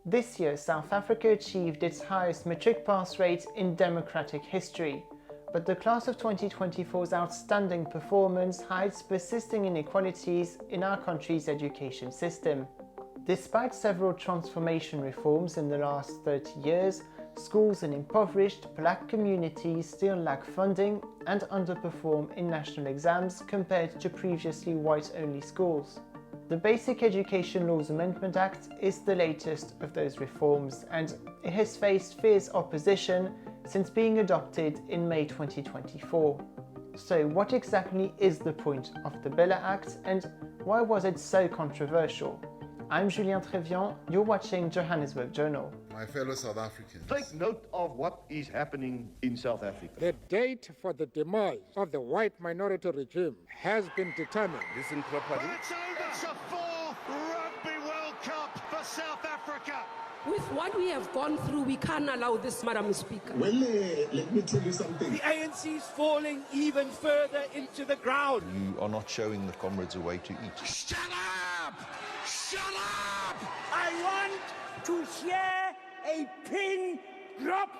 This year, South Africa achieved its highest matric pass rate in democratic history, but the class of 2024's outstanding performance hides persisting inequalities in our country's education system. Despite several transformation reforms in the last 30 years, schools in impoverished black communities still lack funding and underperform in national exams compared to previously white-only schools. The Basic Education Laws Amendment Act is the latest of those reforms, and it has faced fierce opposition since being adopted in May 2024. So what exactly is the point of the BELA Act and why was it so controversial? I'm Julien Trévian, you're watching Johannesburg Journal. My fellow South Africans, take note of what is happening in South Africa. The date for the demise of the white minority regime has been determined. Listen properly. It's over to 4 Rugby World Cup for South Africa. With what we have gone through, we can't allow this, Madam Speaker. Well, let me tell you something. The ANC is falling even further into the ground. You are not showing the comrades a way to eat. Shut up! Shut up! I want to hear a pin drop.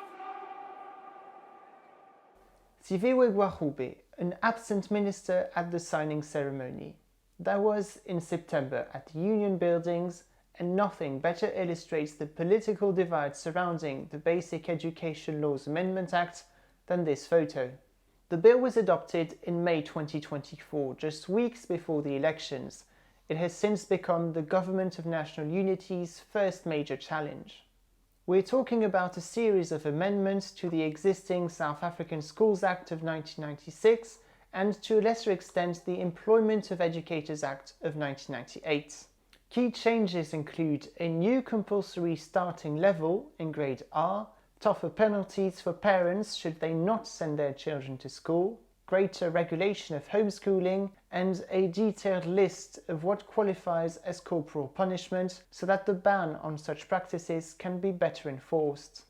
Siviwe Gwahube, an absent minister at the signing ceremony. That was in September at the Union Buildings, and nothing better illustrates the political divide surrounding the Basic Education Laws Amendment Act than this photo. The bill was adopted in May 2024, just weeks before the elections. It has since become the Government of National Unity's first major challenge. We're talking about a series of amendments to the existing South African Schools Act of 1996 and to a lesser extent the Employment of Educators Act of 1998. Key changes include a new compulsory starting level in grade R, tougher penalties for parents should they not send their children to school, greater regulation of homeschooling, and a detailed list of what qualifies as corporal punishment so that the ban on such practices can be better enforced.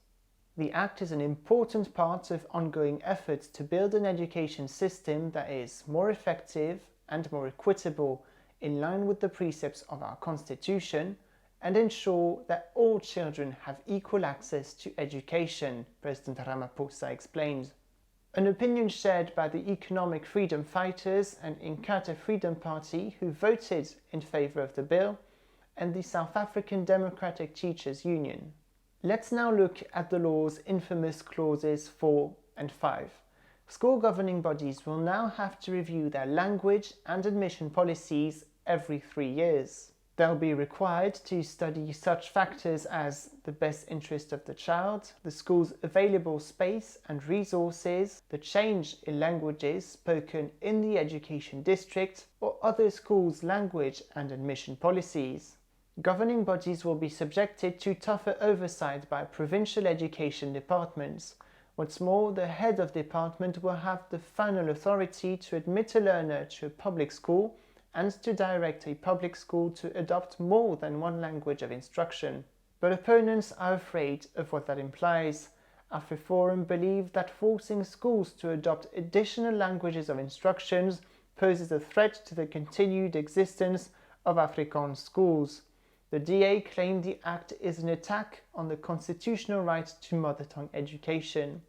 The Act is an important part of ongoing efforts to build an education system that is more effective and more equitable in line with the precepts of our Constitution and ensure that all children have equal access to education, President Ramaphosa explained. An opinion shared by the Economic Freedom Fighters and Inkatha Freedom Party who voted in favour of the bill, and the South African Democratic Teachers Union. Let's now look at the law's infamous clauses 4 and 5. School governing bodies will now have to review their language and admission policies every 3 years. They'll be required to study such factors as the best interest of the child, the school's available space and resources, the change in languages spoken in the education district, or other schools' language and admission policies. Governing bodies will be subjected to tougher oversight by provincial education departments. What's more, the head of department will have the final authority to admit a learner to a public school and to direct a public school to adopt more than one language of instruction. But opponents are afraid of what that implies. AfriForum believe that forcing schools to adopt additional languages of instructions poses a threat to the continued existence of Afrikaans schools. The DA claimed the act is an attack on the constitutional right to mother tongue education.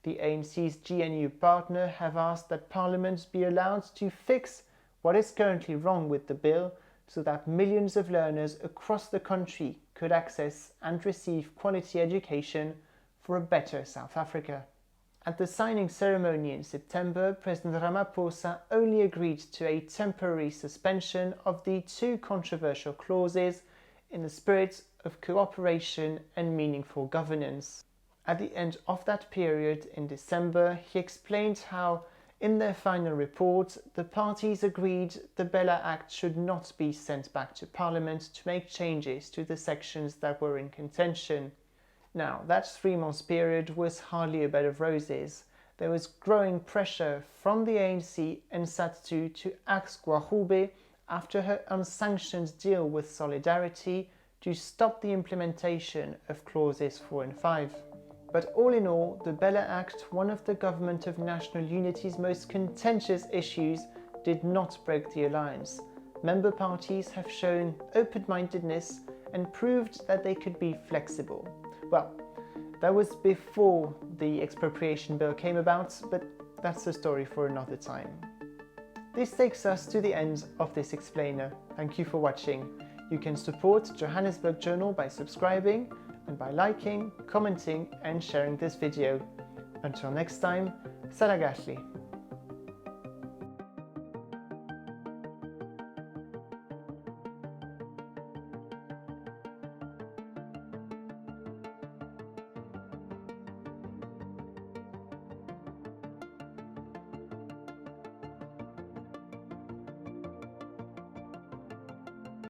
The ANC's GNU partner have asked that Parliament be allowed to fix what is currently wrong with the bill so that millions of learners across the country could access and receive quality education for a better South Africa. At the signing ceremony in September, President Ramaphosa only agreed to a temporary suspension of the 2 controversial clauses in the spirit of cooperation and meaningful governance. At the end of that period in December, he explained how in their final report, the parties agreed the BELA Act should not be sent back to Parliament to make changes to the sections that were in contention. Now, that 3-month period was hardly a bed of roses. There was growing pressure from the ANC and SADTU to axe Gwahube after her unsanctioned deal with Solidarity to stop the implementation of clauses 4 and 5. But all in all, the BELA Act, one of the Government of National Unity's most contentious issues, did not break the alliance. Member parties have shown open-mindedness and proved that they could be flexible. Well, that was before the expropriation bill came about, but that's a story for another time. This takes us to the end of this explainer. Thank you for watching. You can support Johannesburg Journal by subscribing and by liking, commenting and sharing this video. Until next time, Salagasli.